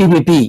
PPP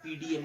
PDM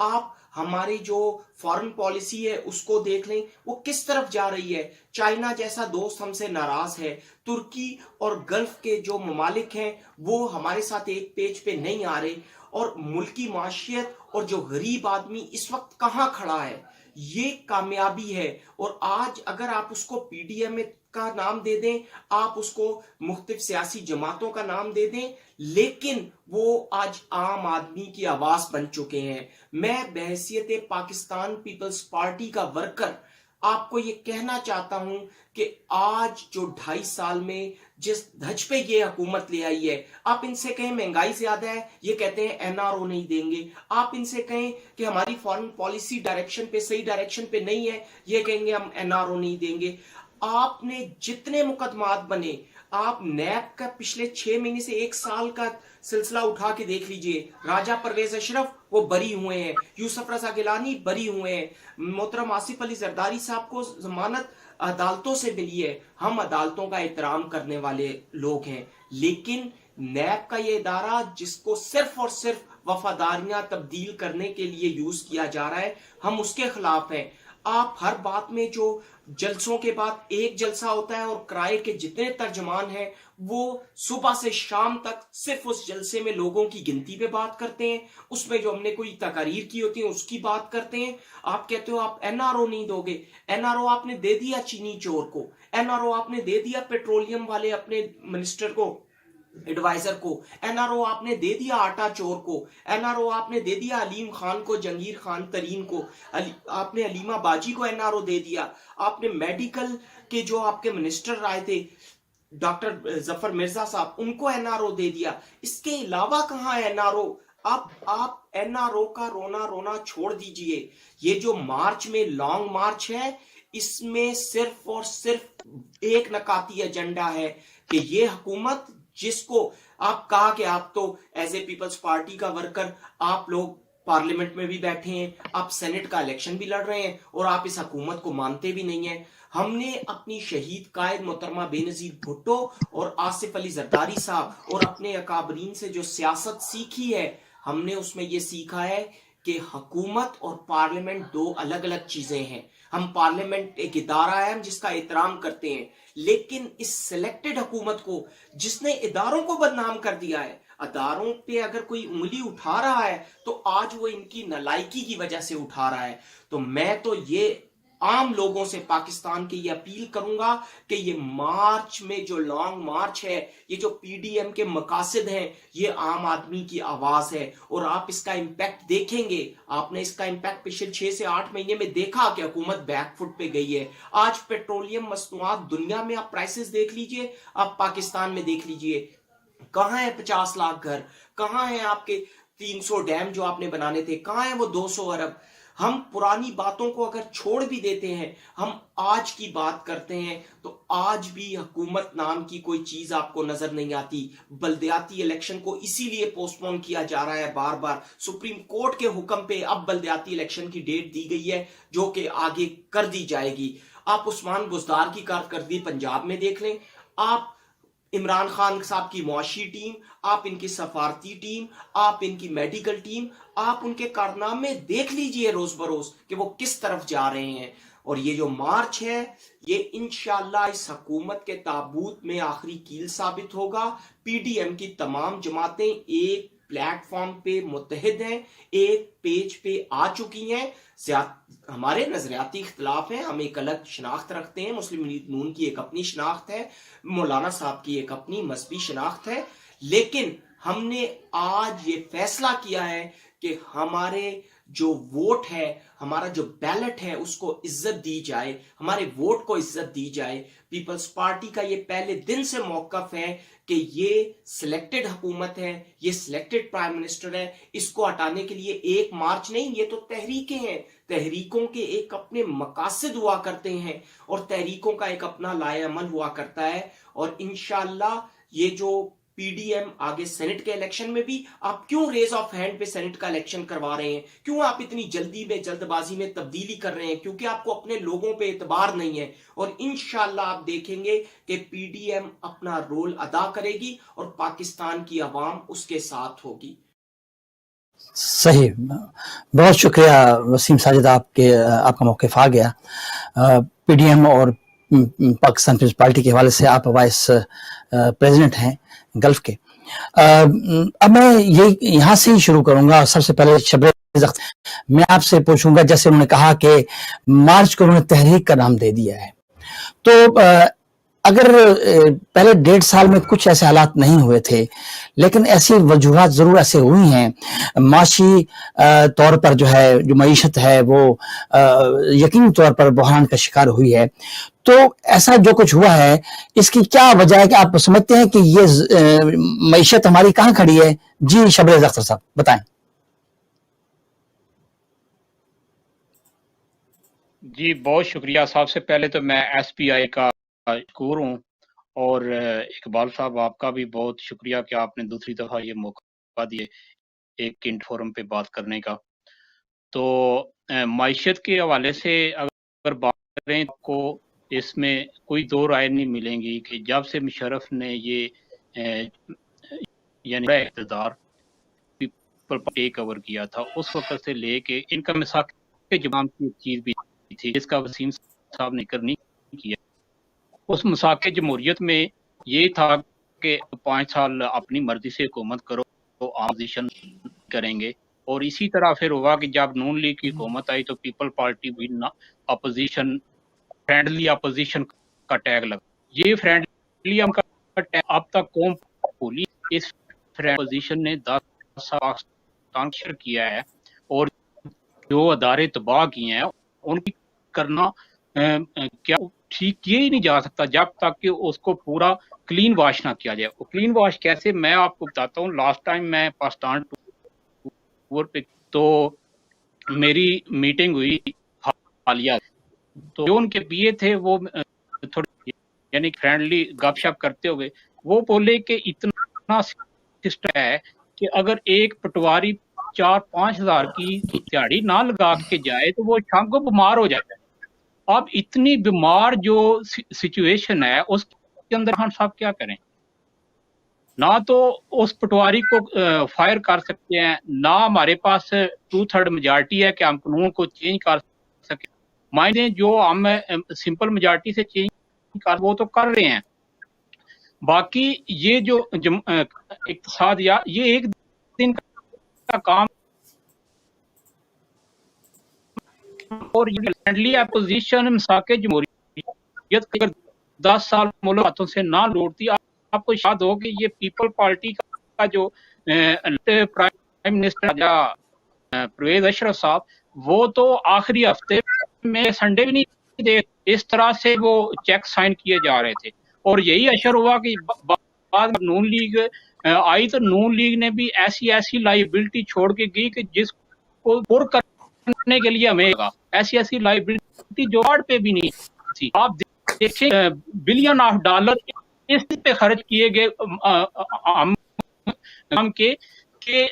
آپ ہماری جو فارن پالیسی ہے اس کو دیکھ لیں، وہ کس طرف جا رہی ہے۔ چائنا جیسا دوست ہم سے ناراض ہے، ترکی اور گلف کے جو ممالک ہیں وہ ہمارے ساتھ ایک پیج پہ نہیں آ رہے، اور ملکی معاشیت اور جو غریب آدمی اس وقت کہاں کھڑا ہے، یہ کامیابی ہے۔ اور آج اگر آپ اس کو پی ڈی ایم کا نام دے دیں، آپ اس کو مختلف سیاسی جماعتوں کا نام دے دیں، لیکن وہ آج عام آدمی کی آواز بن چکے ہیں۔ میں بحیثیت پاکستان پیپلز پارٹی کا ورکر آپ کو یہ کہنا چاہتا ہوں کہ آج جو 2.5 سال میں جس دھج پہ یہ حکومت لے آئی ہے، آپ ان سے کہیں مہنگائی زیادہ ہے، یہ کہتے ہیں این آر او نہیں دیں گے۔ آپ ان سے کہیں کہ ہماری فارن پالیسی ڈائریکشن پہ صحیح ڈائریکشن پہ نہیں ہے، یہ کہیں گے ہم این آر او نہیں دیں گے۔ آپ نے جتنے مقدمات بنے، آپ نیب کا پچھلے 6 مہینے سے 1 سال کا سلسلہ اٹھا کے دیکھ لیجئے، راجہ پرویز اشرف وہ بری ہوئے ہیں، یوسف رضا گیلانی بری ہوئے ہیں، محترم آصف علی زرداری صاحب کو ضمانت عدالتوں سے ملی ہے۔ ہم عدالتوں کا احترام کرنے والے لوگ ہیں، لیکن نیب کا یہ ادارہ جس کو صرف اور صرف وفاداریاں تبدیل کرنے کے لیے یوز کیا جا رہا ہے، ہم اس کے خلاف ہیں۔ آپ ہر بات میں جو جلسوں کے بعد ایک جلسہ ہوتا ہے اور کرائے کے جتنے ترجمان ہیں وہ صبح سے شام تک صرف اس جلسے میں لوگوں کی گنتی پہ بات کرتے ہیں، اس میں جو ہم نے کوئی تقاریر کی ہوتی ہیں اس کی بات کرتے ہیں۔ آپ کہتے ہو آپ این آر او نہیں دو گے، این آر او آپ نے دے دیا چینی چور کو، این آر او آپ نے دے دیا پیٹرولیم والے اپنے منسٹر کو، ایڈوائزر کو، این آر او آپ نے دے دیا آٹا چور کو، این آر او آپ نے دے دیا علیم خان کو، جنگیر خان ترین کو، آپ نے علیمہ باجی کو این آر او دے دیا، آپ نے میڈیکل کے جو آپ کے منسٹر آئے تھے ڈاکٹر ظفر مرزا صاحب ان کو این آر او دے دیا۔ اس کے علاوہ کہاں ہے این آر او؟ آپ این آر او کا رونا چھوڑ دیجئے۔ یہ جو مارچ میں لانگ مارچ ہے، اس میں صرف اور صرف ایک نکاتی ایجنڈا ہے کہ یہ حکومت جس کو آپ کہا کہ آپ تو ایز اے پیپلز پارٹی کا ورکر آپ لوگ پارلیمنٹ میں بھی بیٹھے ہیں، آپ سینٹ کا الیکشن بھی لڑ رہے ہیں اور آپ اس حکومت کو مانتے بھی نہیں ہیں۔ ہم نے اپنی شہید قائد محترمہ بے نظیر بھٹو اور آصف علی زرداری صاحب اور اپنے اکابرین سے جو سیاست سیکھی ہے، ہم نے اس میں یہ سیکھا ہے کہ حکومت اور پارلیمنٹ دو الگ الگ چیزیں ہیں۔ ہم پارلیمنٹ ایک ادارہ ہے جس کا احترام کرتے ہیں، لیکن اس سلیکٹڈ حکومت کو جس نے اداروں کو بدنام کر دیا ہے، اداروں پہ اگر کوئی انگلی اٹھا رہا ہے تو آج وہ ان کی نالائکی کی وجہ سے اٹھا رہا ہے۔ تو میں تو یہ عام لوگوں سے پاکستان کی یہ اپیل کروں گا کہ یہ مارچ میں جو لانگ مارچ ہے، یہ جو پی ڈی ایم کے مقاصد ہیں، یہ عام آدمی کی آواز ہے اور آپ اس کا امپیکٹ دیکھیں گے۔ آپ نے اس کا امپیکٹ پچھلے 6 سے 8 مہینے میں دیکھا کہ حکومت بیک فٹ پہ گئی ہے۔ آج پیٹرولیم مصنوعات دنیا میں آپ پرائسز دیکھ لیجئے، آپ پاکستان میں دیکھ لیجئے، کہاں ہیں 50 لاکھ گھر، کہاں ہیں آپ کے 300 ڈیم جو آپ نے بنانے تھے، کہاں ہیں وہ 200 ارب۔ ہم پرانی باتوں کو اگر چھوڑ بھی دیتے ہیں، ہم آج کی بات کرتے ہیں، تو آج بھی حکومت نام کی کوئی چیز آپ کو نظر نہیں آتی۔ بلدیاتی الیکشن کو اسی لیے پوسٹ پون کیا جا رہا ہے بار بار، سپریم کورٹ کے حکم پہ اب بلدیاتی الیکشن کی ڈیٹ دی گئی ہے جو کہ آگے کر دی جائے گی۔ آپ عثمان بزدار کی کارکردگی پنجاب میں دیکھ لیں، آپ عمران خان صاحب کی معاشی ٹیم، آپ ان کی سفارتی ٹیم، آپ ان کی میڈیکل ٹیم، آپ ان کے کارنامے دیکھ لیجئے روز بروز کہ وہ کس طرف جا رہے ہیں۔ اور یہ جو مارچ ہے، یہ انشاءاللہ اس حکومت کے تابوت میں آخری کیل ثابت ہوگا۔ پی ڈی ایم کی تمام جماعتیں ایک پلیٹ فارم پہ متحد ہیں، ایک پیج پہ آ چکی ہیں۔ ہمارے نظریاتی اختلاف ہیں، ہم ایک الگ شناخت رکھتے ہیں، مسلم لیگ نون کی ایک اپنی شناخت ہے، مولانا صاحب کی ایک اپنی مذہبی شناخت ہے، لیکن ہم نے آج یہ فیصلہ کیا ہے کہ ہمارے جو ووٹ ہے، ہمارا جو بیلٹ ہے، اس کو عزت دی جائے، ہمارے ووٹ کو عزت دی جائے۔ پیپلز پارٹی کا یہ پہلے دن سے موقف ہے کہ یہ سلیکٹڈ حکومت ہے، یہ سلیکٹڈ پرائم منسٹر ہے، اس کو ہٹانے کے لیے ایک مارچ نہیں، یہ تو تحریکیں ہیں۔ تحریکوں کے ایک اپنے مقاصد ہوا کرتے ہیں اور تحریکوں کا ایک اپنا لائحہ عمل ہوا کرتا ہے، اور انشاءاللہ یہ جو پی ڈی ایم آگے سینٹ کے الیکشن میں بھی، آپ کیوں ریز آف ہینڈ پہ سینٹ کا الیکشن کروا رہے ہیں؟ کیوں آپ اتنی جلدی میں جلد بازی میں تبدیلی کر رہے ہیں؟ کیونکہ آپ کو اپنے لوگوں پہ اعتبار نہیں ہے، اور انشاءاللہ آپ دیکھیں گے کہ پی ڈی ایم اپنا رول ادا کرے گی اور پاکستان کی عوام اس کے ساتھ ہوگی۔ صحیح، بہت شکریہ وسیم ساجد، آپ کا موقف آ گیا. پی ڈی ایم اور پاکستان پیپلز پارٹی کے حوالے سے آپ وائس پریزیڈنٹ ہیں گلف کے. اب میں یہاں سے ہی شروع کروں گا. سب سے پہلے شبر اختر میں آپ سے پوچھوں گا، جیسے انہوں نے کہا کہ مارچ کو انہوں نے تحریک کا نام دے دیا ہے، تو اگر پہلے 1.5 سال میں کچھ ایسے حالات نہیں ہوئے تھے، لیکن ایسی وجوہات ضرور ایسے ہوئی ہیں، معاشی طور پر جو معیشت ہے وہ یقینی طور پر بحران کا شکار ہوئی ہے، تو ایسا جو کچھ ہوا ہے اس کی کیا وجہ ہے کہ آپ سمجھتے ہیں کہ یہ معیشت ہماری کہاں کھڑی ہے؟ جی شبریز اختر صاحب بتائیں. جی بہت شکریہ. سب سے پہلے تو میں ایس پی آئی کا شکور ہوں، اور اقبال صاحب آپ کا بھی بہت شکریہ کہ آپ نے دوسری دفعہ یہ موقع دیے ایک انٹ فورم پہ بات کرنے کا. تو معیشت کے حوالے سے اگر بات کریں کو اس میں کوئی دو رائے نہیں ملیں گی کہ جب سے مشرف نے یہ یعنی اقتدار ٹیک اوور کیا تھا، اس وقت سے لے کے ان کا مساق کے جمام کی ایک چیز بھی تھی جس کا وسیم صاحب نے کرنی کیا. اس مساق جمہوریت میں یہ تھا کہ 5 سال اپنی مرضی سے حکومت کرو تو اپوزیشن کریں گے، اور اسی طرح پھر ہوا کہ جب نون لیگ کی حکومت آئی تو پیپل پارٹی بھی اپوزیشن فرینڈلی اپوزیشن کا ٹیگ لگا. یہ فرینڈلی کا ٹیگ اب تک قوم بھولی. اس اپوزیشن نے 10 سال کیا ہے، اور جو ادارے تباہ کیے ہیں ان کی کرنا کیا ٹھیک کیا ہی نہیں جا سکتا جب تک کہ اس کو پورا کلین واش نہ کیا جائے. کلین واش کیسے، میں آپ کو بتاتا ہوں. لاسٹ ٹائم میں پاکستان ٹور پہ تو میری میٹنگ ہوئی حالیہ، تو جو ان کے پیے تھے وہ تھوڑے یعنی فرینڈلی گپ شپ کرتے ہوئے وہ بولے کہ اتنا سسٹم ہے کہ اگر ایک پٹواری 4-5 ہزار کی دیہڑی نہ لگا کے جائے تو وہ شام کو بیمار ہو جاتا ہے. اب اتنی بیمار جو سچویشن ہے اس کے اندر خان صاحب کیا کریں؟ نہ تو اس پٹواری کو فائر کر سکتے ہیں، نہ ہمارے پاس 2/3 میجارٹی ہے کہ ہم قانون کو چینج کر سکیں. مائنے جو ہم سمپل میجارٹی سے چینج کر وہ تو کر رہے ہیں. باقی یہ جو اقتصاد یہ ایک دن کا کام، اور یہ فرینڈلی اپوزیشن مساق جمہوریت اگر 10 سال ملک ہاتھوں سے نہ لوٹتی، آپ کو یاد ہو کہ یہ پیپل پارٹی کا جو پرائم منسٹر پرویز اشرف صاحب، وہ تو آخری ہفتے میں سنڈے بھی نہیں دے، اس طرح سے وہ چیک سائن کیے جا رہے تھے. اور یہی اشر ہوا کہ بعد میں نون لیگ آئی تو نون لیگ نے بھی ایسی لائبلٹی چھوڑ کے گئی کہ جس کو پر کرنے کے لیے ہمیں ایسی لائبلٹی جو آرڈ پہ بھی نہیں تھی. آپ دیکھیں بلین آف ڈالر اس پہ خرچ کیے گئے کہ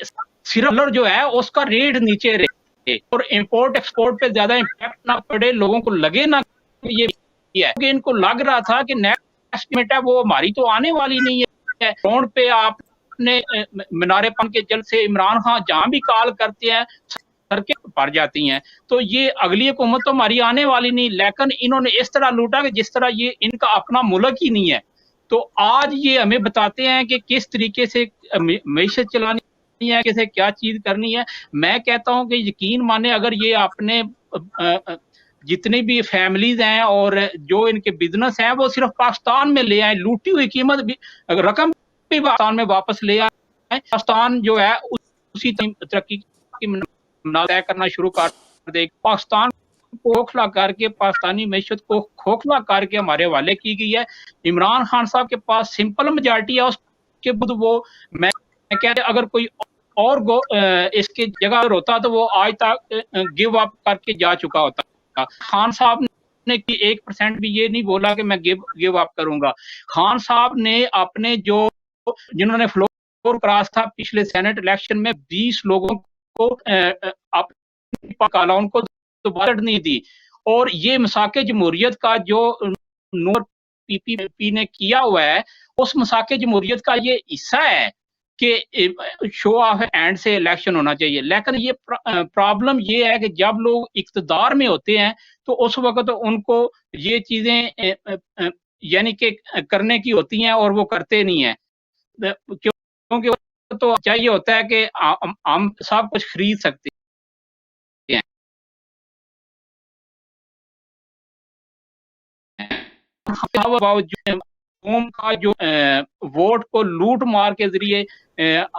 صرف ڈالر جو ہے اس کا ریٹ نیچے رہے اور امپورٹ ایکسپورٹ پہ زیادہ امپیکٹ نہ پڑے، لوگوں کو لگے نہ یہ ہے کہ ان کو لگ رہا تھا کہ نیکسٹ اسٹیمیٹ ہے وہ ہماری تو آنے والی نہیں ہے. فون پہ آپ نے مینارے پن کے جل سے عمران خان جہاں بھی کال کرتے ہیں سڑکیں پڑ جاتی ہیں. تو یہ اگلی حکومت تو ہماری آنے والی نہیں، لیکن انہوں نے اس طرح لوٹا کہ جس طرح یہ ان کا اپنا ملک ہی نہیں ہے. تو آج یہ ہمیں بتاتے ہیں کہ کس طریقے سے معیشت چلانی ہے، کیسے کیا چیز کرنی ہے. میں کہتا ہوں کہ یقین مانے اگر یہ اپنے جتنے بھی فیملیز ہیں اور جو ان کے بزنس ہیں وہ صرف پاکستان میں لے آئیں، لوٹی ہوئی قیمت بھی رقم بھی پاکستان میں واپس لے آئیں، پاکستان جو ہے اسی ترقی کی طے کرنا شروع کر دے. پاکستان کو کھوکھلا کر کے، پاکستانی معیشت کو کھوکھلا کر کے ہمارے حوالے کی گئی ہے. عمران خان صاحب کے پاس سمپل میجارٹی ہے، اس کے بعد وہ میں کہتے اگر کوئی اور اس کی جگہ ہوتا تو وہ آج تک گیو اپ کر کے جا چکا ہوتا. خان صاحب نے 1% بھی یہ نہیں بولا کہ میں گیو اپ کروں گا. خان صاحب نے اپنے جنہوں نے فلور کراس تھا پچھلے سینٹ الیکشن میں 20 لوگوں کو ان کو دوبارہ نہیں دی. اور یہ مساق جمہوریت کا جو نور پی پی نے کیا ہوا ہے اس مساق جمہوریت کا یہ حصہ ہے کہ شو آف اینڈ سے الیکشن ہونا چاہیے، لیکن یہ پرابلم یہ ہے کہ جب لوگ اقتدار میں ہوتے ہیں تو اس وقت ان کو یہ چیزیں یعنی کہ کرنے کی ہوتی ہیں اور وہ کرتے نہیں ہیں، کیونکہ تو چاہیے ہوتا ہے کہ ہم سب کچھ خرید سکتے ہیں، قوم کا جو ووٹ کو لوٹ مار کے ذریعے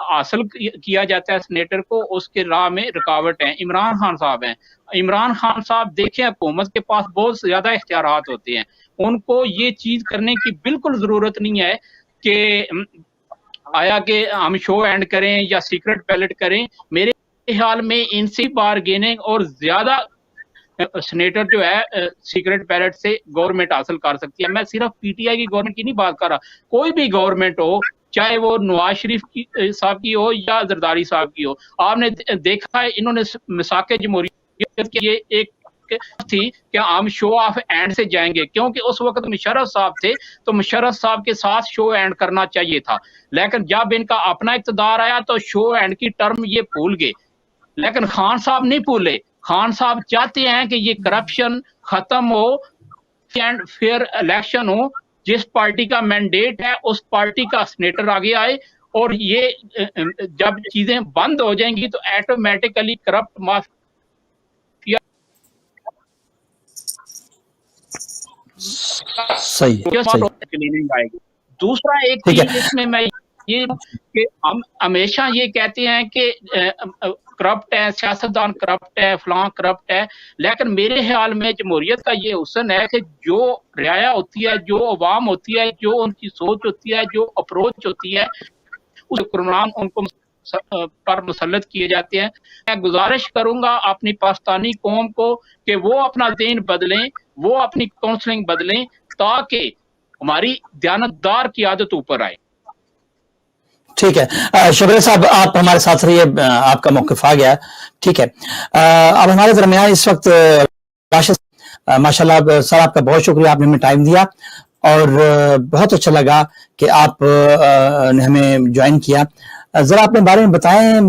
حاصل کیا جاتا ہے سینیٹر کو، اس کے راہ میں رکاوٹ ہیں عمران خان صاحب ہیں۔ عمران خان صاحب دیکھیں حکومت کے پاس بہت زیادہ اختیارات ہوتے ہیں، ان کو یہ چیز کرنے کی بالکل ضرورت نہیں ہے کہ آیا کہ ہم شو اینڈ کریں یا سیکرٹ بیلٹ کریں۔ میرے خیال میں ان سے بارگیننگ اور زیادہ سینیٹر جو ہے سیکرٹ بیلٹ سے گورنمنٹ حاصل کر سکتی ہے۔ میں صرف پی ٹی آئی کی گورنمنٹ کی نہیں بات کر رہا، کوئی بھی گورنمنٹ ہو، چاہے وہ نواز شریف صاحب کی ہو یا زرداری صاحب کی ہو۔ آپ نے دیکھا ہے انہوں نے مساق جمہوریت کے لیے ایک تھی کہ ہم شو آف اینڈ سے جائیں گے، کیونکہ اس وقت مشرف صاحب تھے تو مشرف صاحب کے ساتھ شو اینڈ کرنا چاہیے تھا، لیکن جب ان کا اپنا اقتدار آیا تو شو اینڈ کی ٹرم یہ بھول گئے، لیکن خان صاحب نہیں بھولے۔ خان صاحب چاہتے ہیں کہ یہ کرپشن ختم ہو اینڈ فیئر الیکشن ہو، جس پارٹی کا مینڈیٹ ہے اس پارٹی کا سینیٹر آگے آئے، اور یہ جب چیزیں بند ہو جائیں گی تو ایٹومیٹیکلی کرپٹ مافیا صحیح آئے گی۔ دوسرا ایک ٹھیک چیز ہے اس میں میں یہ کہ ہم ہمیشہ یہ کہتے ہیں کہ کرپٹ ہے، سیاستدان کرپٹ ہے، فلاں کرپٹ ہے، لیکن میرے خیال میں جمہوریت کا یہ حسن ہے کہ جو رعایا ہوتی ہے، جو عوام ہوتی ہے، جو ان کی سوچ ہوتی ہے، جو اپروچ ہوتی ہے، اس حکمران ان کو پر مسلط کیے جاتے ہیں۔ میں گزارش کروں گا اپنی پاکستانی قوم کو کہ وہ اپنا دین بدلیں، وہ اپنی کاؤنسلنگ بدلیں، تاکہ ہماری دیانتدار کی عادت اوپر آئے۔ ٹھیک ہے شبیر صاحب، آپ ہمارے ساتھ رہیے، آپ کا موقف آ گیا، ٹھیک ہے۔ اب ہمارے درمیان اس وقت راشد، ماشاءاللہ سر آپ کا بہت شکریہ، آپ نے ہمیں ٹائم دیا اور بہت اچھا لگا کہ آپ نے ہمیں جوائن کیا۔ ذرا اپنے بارے میں بتائیں،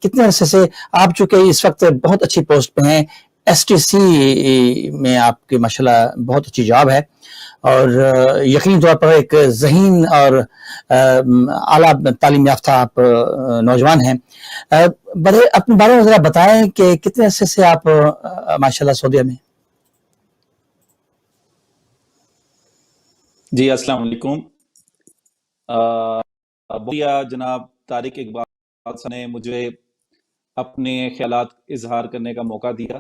کتنے عرصے سے آپ چونکہ اس وقت بہت اچھی پوسٹ پہ ہیں، ایس ٹی سی میں آپ کی ماشاءاللہ بہت اچھی جاب ہے اور یقینی طور پر ایک ذہین اور اعلیٰ تعلیم یافتہ آپ نوجوان ہیں۔ بڑے اپنے بارے میں ذرا بتائیں کہ کتنے عرصے سے آپ ماشاءاللہ سعودیہ میں؟ جی السلام علیکم، جناب طارق اقبال صاحب نے مجھے اپنے خیالات اظہار کرنے کا موقع دیا۔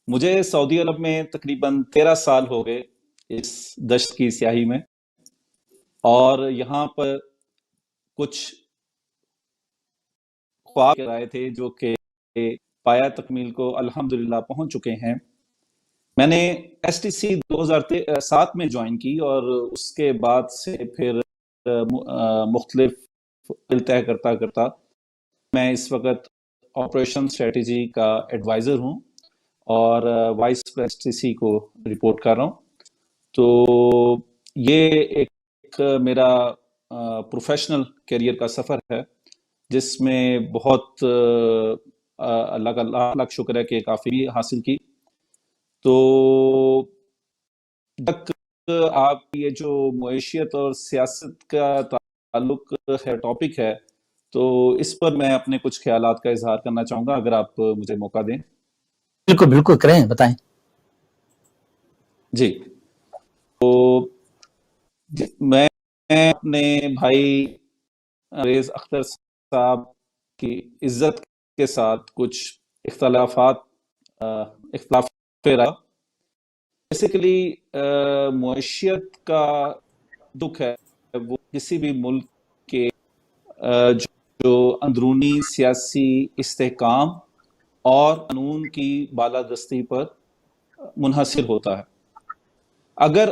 مجھے سعودی عرب میں تقریباً 13 سال ہو گئے اس دشت کی سیاہی میں، اور یہاں پر کچھ خواب آئے تھے جو کہ پایا تکمیل کو الحمدللہ پہنچ چکے ہیں۔ میں نے ایس ٹی سی 2007 میں جوائن کی اور اس کے بعد سے پھر مختلف طے کرتا میں اس وقت آپریشن اسٹریٹجی کا ایڈوائزر ہوں اور وائس ایس ٹی سی کو رپورٹ کر رہا ہوں۔ تو یہ ایک میرا پروفیشنل کیریئر کا سفر ہے جس میں بہت اللہ کا لاکھ شکر ہے کہ کافی حاصل کی۔ تو تک آپ یہ جو معیشت اور سیاست کا تعلق ہے ٹاپک ہے، تو اس پر میں اپنے کچھ خیالات کا اظہار کرنا چاہوں گا، اگر آپ مجھے موقع دیں۔ بالکل بالکل کریں، بتائیں۔ جی، تو میں اپنے بھائی ریز اختر صاحب کی عزت کے ساتھ کچھ اختلاف رہا۔ بیسیکلی معیشت کا دکھ ہے وہ کسی بھی ملک کے جو اندرونی سیاسی استحکام اور قانون کی بالادستی پر منحصر ہوتا ہے۔ اگر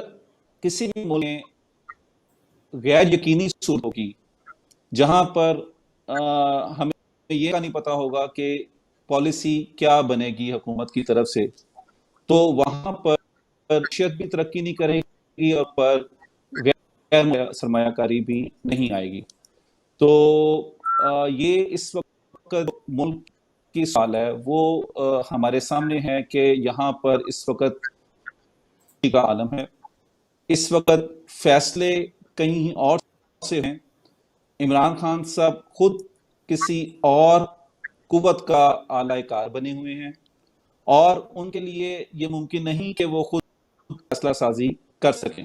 کسی بھی ملک میں غیر یقینی صورت ہوگی جہاں پر ہمیں یہ نہیں پتا ہوگا کہ پالیسی کیا بنے گی حکومت کی طرف سے، تو وہاں پر معیشت بھی ترقی نہیں کرے گی اور پر غیر سرمایہ کاری بھی نہیں آئے گی۔ تو یہ اس وقت ملک کی سوال ہے وہ ہمارے سامنے ہے کہ یہاں پر اس وقت کا عالم ہے، اس وقت فیصلے کہیں اور سے ہیں. عمران خان صاحب خود کسی اور قوت کا اعلی کار بنے ہوئے ہیں اور ان کے لیے یہ ممکن نہیں کہ وہ خود فیصلہ سازی کر سکیں.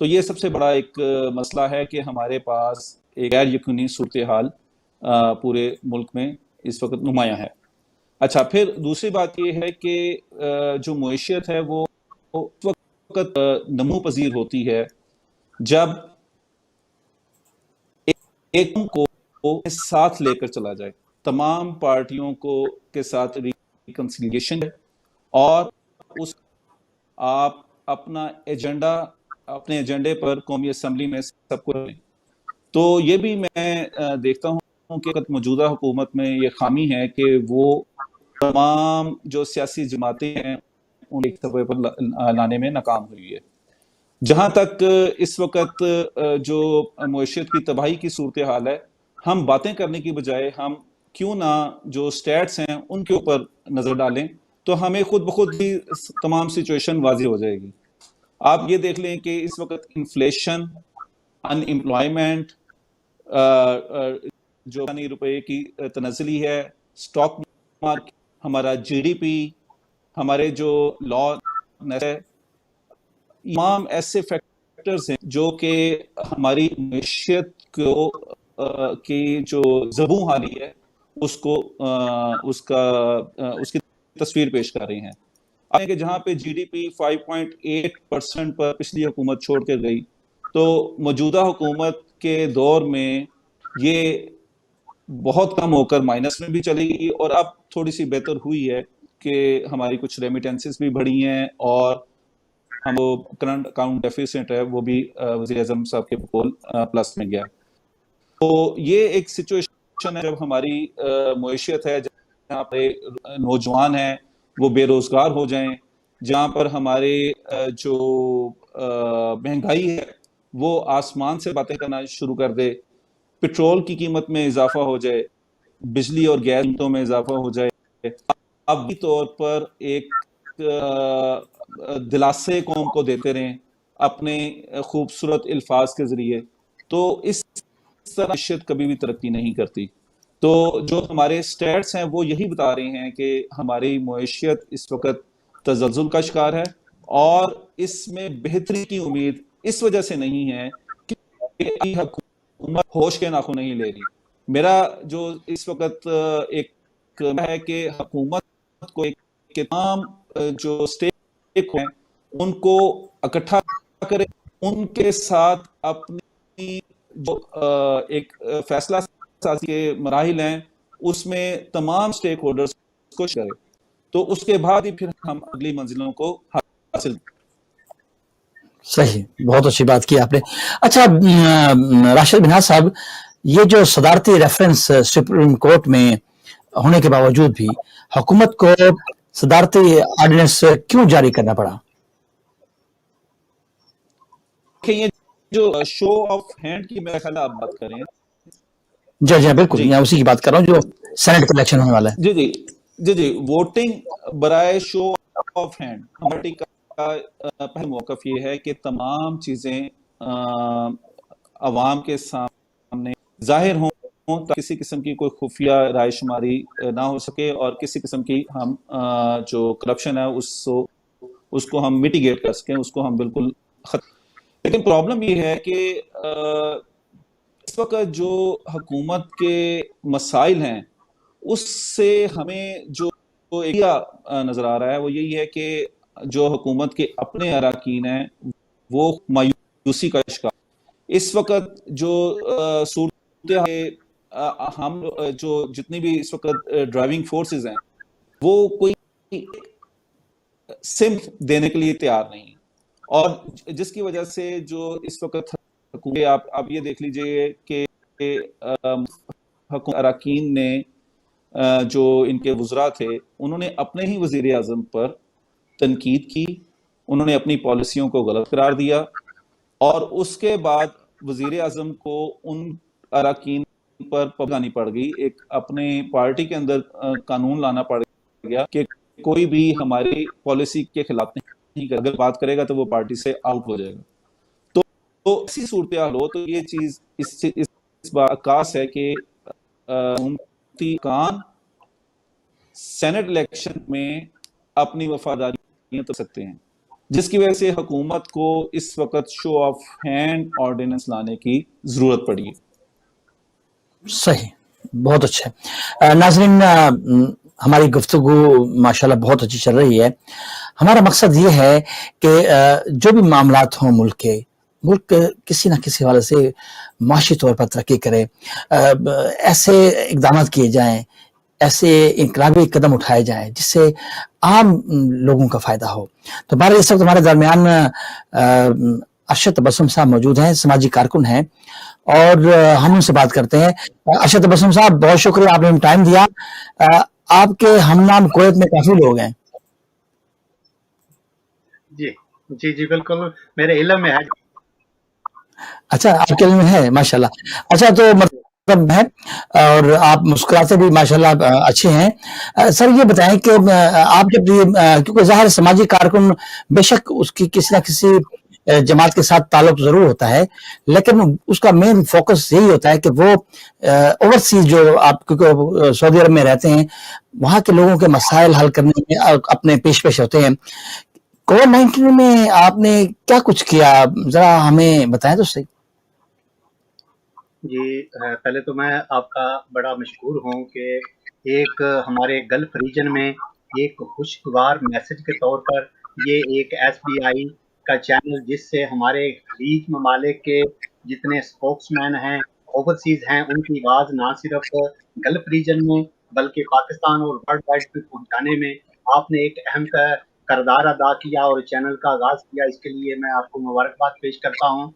تو یہ سب سے بڑا ایک مسئلہ ہے کہ ہمارے پاس ایک غیر یقینی صورتحال پورے ملک میں اس وقت نمایاں ہے. اچھا، پھر دوسری بات یہ ہے کہ جو معیشت ہے وہ اس وقت نمو پذیر ہوتی ہے جب ایک کو ساتھ لے کر چلا جائے، تمام پارٹیوں کو کے ساتھ ریکنسیلیشن ہے اور اس آپ اپنا ایجنڈا اپنے ایجنڈے پر قومی اسمبلی میں سب کو لیں. تو یہ بھی میں دیکھتا ہوں کہ موجودہ حکومت میں یہ خامی ہے کہ وہ تمام جو سیاسی جماعتیں ہیں ان ایک سطح پر لانے میں ناکام ہوئی ہے. جہاں تک اس وقت جو معیشت کی تباہی کی صورتحال ہے، ہم باتیں کرنے کی بجائے ہم کیوں نہ جو سٹیٹس ہیں ان کے اوپر نظر ڈالیں تو ہمیں خود بخود ہی تمام سچویشن واضح ہو جائے گی. آپ یہ دیکھ لیں کہ اس وقت انفلیشن، ان امپلائمنٹ، جو روپے کی تنزلی ہے، سٹاک مارکیٹ، ہمارا جی ڈی پی، ہمارے جو لا ہے، تمام ایسے فیکٹرز ہیں جو کہ ہماری معیشت کو کی جو زبوں حالی ہے اس کی تصویر پیش کر رہی ہیں. کہ جہاں پہ جی ڈی پی 5.8% پر پچھلی حکومت چھوڑ کے گئی، تو موجودہ حکومت کے دور میں یہ بہت کم ہو کر مائنس میں بھی چلی گئی اور اب تھوڑی سی بہتر ہوئی ہے کہ ہماری کچھ ریمیٹنسز بھی بڑھی ہیں اور ہم وہ کرنٹ اکاؤنٹ ڈیفیسٹ ہے وہ بھی وزیر اعظم صاحب کے بقول پلس میں گیا. تو یہ ایک سچویشن ہے جب ہماری معیشت ہے جہاں پہ نوجوان ہیں وہ بے روزگار ہو جائیں، جہاں پر ہمارے جو مہنگائی ہے وہ آسمان سے باتیں کرنا شروع کر دے، پٹرول کی قیمت میں اضافہ ہو جائے، بجلی اور گیس قیمتوں میں اضافہ ہو جائے، ابھی طور پر ایک دلاسے قوم کو دیتے رہیں اپنے خوبصورت الفاظ کے ذریعے، تو اس طرح معیشت کبھی بھی ترقی نہیں کرتی. تو جو ہمارے سٹیٹس ہیں وہ یہی بتا رہے ہیں کہ ہماری معیشت اس وقت تزلزل کا شکار ہے اور اس میں بہتری کی امید اس وجہ سے نہیں ہے کہ حکومت ہوش کے ناخن نہیں لے رہی. میرا جو اس وقت ایک ہے کہ حکومت کو تمام جو اسٹیک ہیں ان کو اکٹھا کرے، ان کے ساتھ اپنی جو ایک فیصلہ سازی کے مراحل ہیں اس میں تمام سٹیک ہولڈرز کو کرے، تو اس کے بعد ہی پھر ہم اگلی منزلوں کو حاصل. صحیح، بہت اچھی بات کی آپ نے. اچھا راشد منہاج صاحب، یہ جو صدارتی ریفرنس سپریم کورٹ میں ہونے کے باوجود بھی حکومت کو صدارتی آرڈیننس کیوں جاری کرنا پڑا؟ یہ جو شو آف ہینڈ کی میرا خیال آپ بات کریں. جی جی بالکل، میں اسی کی بات کر رہا ہوں جو سینٹ کا الیکشن ہونے والا ہے. جی ووٹنگ برائے شو آف ہینڈ ہماری کا پہلا موقف یہ ہے کہ تمام چیزیں عوام کے سامنے ظاہر ہوں تاکہ کسی قسم کی کوئی خفیہ رائے شماری نہ ہو سکے اور کسی قسم کی ہم جو کرپشن ہے اس کو ہم میٹیگیٹ کر سکیں، اس کو ہم بالکل ختم. لیکن پرابلم یہ ہے کہ اس وقت جو حکومت کے مسائل ہیں اس سے ہمیں جو ایریا نظر آ رہا ہے وہ یہی ہے کہ جو حکومت کے اپنے اراکین ہیں وہ مایوسی کا شکار. اس وقت جو صورت ہم جو جتنی بھی اس وقت ڈرائیونگ فورسز ہیں وہ کوئی سمت دینے کے لیے تیار نہیں، اور جس کی وجہ سے جو اس وقت آپ یہ دیکھ لیجئے کہ حکومت اراکین نے جو ان کے وزراء تھے انہوں نے اپنے ہی وزیر اعظم پر تنقید کی، انہوں نے اپنی پالیسیوں کو غلط قرار دیا اور اس کے بعد وزیر اعظم کو ان اراکین پر پابندی پڑ گئی، ایک اپنے پارٹی کے اندر قانون لانا پڑ گیا کہ کوئی بھی ہماری پالیسی کے خلاف نہیں کرے، اگر بات کرے گا تو وہ پارٹی سے آؤٹ ہو جائے گا۔ تو ایسی صورتحال ہو تو یہ چیز اس بات عکاس ہے کہ حکومتی کان سینٹ الیکشن میں اپنی وفاداریاں تو سکتے ہیں، جس کی وجہ سے حکومت کو اس وقت شو آف ہینڈ آرڈیننس لانے کی ضرورت پڑی ہے۔ صحیح، بہت اچھا ہے۔ ناظرین، ہماری گفتگو ماشاءاللہ بہت اچھی چل رہی ہے۔ ہمارا مقصد یہ ہے کہ جو بھی معاملات ہوں ملک کسی نہ کسی حوالے سے معاشی طور پر ترقی کرے، ایسے اقدامات کیے جائیں، ایسے انقلابی قدم اٹھائے جائیں جس سے عام لوگوں کا فائدہ ہو۔ تو بہرحال اس وقت ہمارے درمیان ارشد تبسم صاحب موجود ہیں، سماجی کارکن ہیں، اور ہم ان سے بات کرتے ہیں۔ ارشد تبسم صاحب، بہت شکریہ، آپ نے ہمیں ٹائم دیا۔ آپ کے ہم نام کویت میں کافی لوگ ہیں۔ جی بالکل، میرے علم میں ہے۔ اچھا، آپ کے علم میں ہے، ماشاءاللہ۔ اچھا، تو مطلب ہے، اور آپ مسکراتے بھی ماشاءاللہ اچھے ہیں۔ سر یہ بتائیں کہ آپ جب کیونکہ ظاہر سماجی کارکن بے شک اس کی کسی نہ کسی جماعت کے ساتھ تعلق ضرور ہوتا ہے، لیکن اس کا مین فوکس یہی ہوتا ہے کہ وہ اوورسیز جو آپ کیونکہ سعودی عرب میں رہتے ہیں، وہاں کے لوگوں کے مسائل حل کرنے میں اپنے پیش ہوتے ہیں۔ کووڈ-19 میں آپ نے کیا کچھ کیا، ذرا ہمیں بتائیں تو صحیح۔ جی، پہلے تو میں آپ کا بڑا مشکور ہوں کہ ایک ہمارے گلف ریجن میں ایک خوشگوار میسج کے طور پر یہ ایک SBI کا چینل، جس سے ہمارے خلیج ممالک کے جتنے سپوکس مین ہیں، اوورسیز ہیں، ان کی آواز نہ صرف گلف ریجن میں بلکہ پاکستان اور ورلڈ وائڈ پہ پہنچانے میں آپ نے ایک اہم کردار ادا کیا اور چینل کا آغاز کیا۔ اس کے لیے میں آپ کو مبارکباد پیش کرتا ہوں۔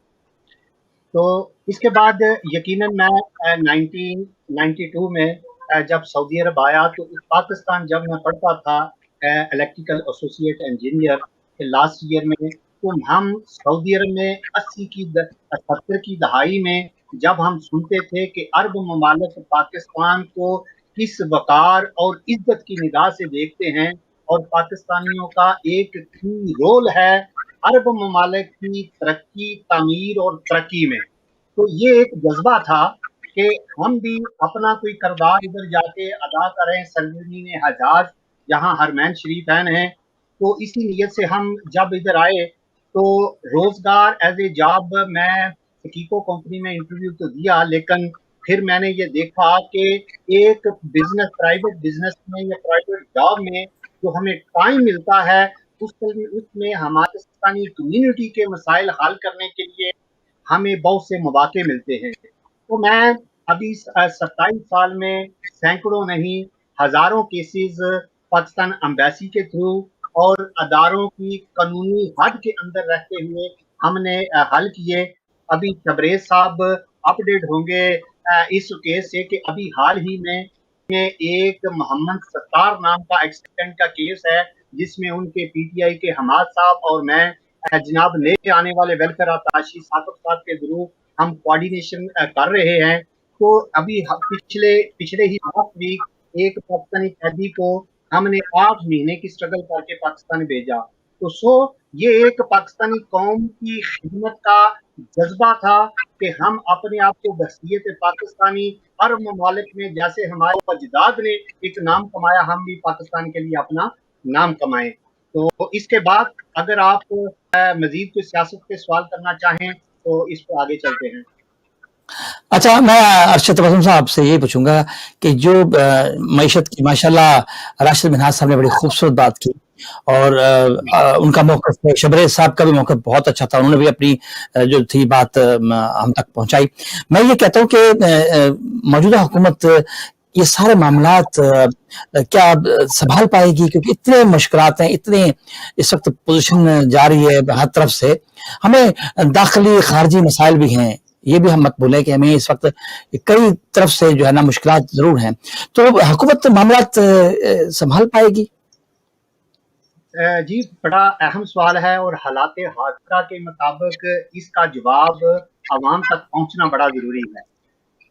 تو اس کے بعد یقیناً میں 1992 میں جب سعودی عرب آیا تو پاکستان جب میں پڑھتا تھا electrical associate engineer last year میں، تو ہم سعودی عرب میں 70 کی دہائی میں جب ہم سنتے تھے کہ عرب ممالک پاکستان کو کس وقار اور عزت کی نگاہ سے دیکھتے ہیں، اور پاکستانیوں کا ایک کی رول ہے عرب ممالک کی ترقی، تعمیر اور ترقی میں، تو یہ ایک جذبہ تھا کہ ہم بھی اپنا کوئی کردار ادھر جا کے ادا کریں۔ سرزمین حجاز جہاں حرمین شریفین ہیں، تو اسی نیت سے ہم جب ادھر آئے تو روزگار ایز اے جاب، میں سکیکو کمپنی میں انٹرویو تو دیا، لیکن پھر میں نے یہ دیکھا کہ ایک بزنس، پرائیویٹ بزنس میں یا پرائیویٹ جاب میں جو ہمیں ٹائم ملتا ہے، اس میں ہمارے پاکستانی کمیونٹی کے مسائل حل کرنے کے لیے ہمیں بہت سے مواقع ملتے ہیں۔ تو میں ابھی 27 سال میں سینکڑوں نہیں ہزاروں کیسز پاکستان امبیسی کے تھرو اور اداروں کی قانونی حد کے اندر رہتے ہوئے ہم نے حل کیے۔ ابھی تبریز صاحب اپ ڈیٹ ہوں گے اس کیس سے کہ ابھی حال ہی میں ایک محمد ستار نام کا ایکسیڈنٹ کا کیس ہے، جس میں ان کے PTI کے حماد صاحب اور میں جناب نئے آنے والے ویلفیئر اتاشی ثاقب صاحب کے ذریعے ہم کوارڈینیشن کر رہے ہیں۔ تو ابھی پچھلے ہی لاسٹ ویک ایک پاکستانی قیدی کو ہم نے 8 مہینے کی سٹرگل کر کے پاکستان بھیجا۔ تو یہ ایک پاکستانی قوم کی خدمت کا جذبہ تھا کہ ہم اپنے آپ کو بحیثیت پاکستانی عرب ممالک میں جیسے ہمارے اجداد نے ایک نام کمایا، ہم بھی پاکستان کے لیے اپنا نام کمائیں۔ تو اس کے بعد اگر آپ مزید کوئی سیاست پہ سوال کرنا چاہیں تو اس پہ آگے چلتے ہیں۔ اچھا، میں ارشد تبسم صاحب سے یہ پوچھوں گا کہ جو معیشت کی ماشاءاللہ راشد منہاج صاحب نے بڑی خوبصورت بات کی، اور ان کا موقف، شبریز صاحب کا بھی موقف بہت اچھا تھا، انہوں نے بھی اپنی جو تھی بات ہم تک پہنچائی۔ میں یہ کہتا ہوں کہ موجودہ حکومت یہ سارے معاملات کیا سنبھال پائے گی، کیونکہ اتنے مشکلات ہیں، اتنے اس وقت پوزیشن جاری ہے ہر طرف سے، ہمیں داخلی خارجی مسائل بھی ہیں، یہ بھی ہم مت بھولیں کہ ہمیں اس وقت کئی طرف سے جو ہے نا مشکلات ضرور ہیں، تو حکومت معاملات سنبھال پائے گی؟ جی، بڑا اہم سوال ہے، اور حالات حاضرہ کے مطابق اس کا جواب عوام تک پہنچنا بڑا ضروری ہے۔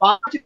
5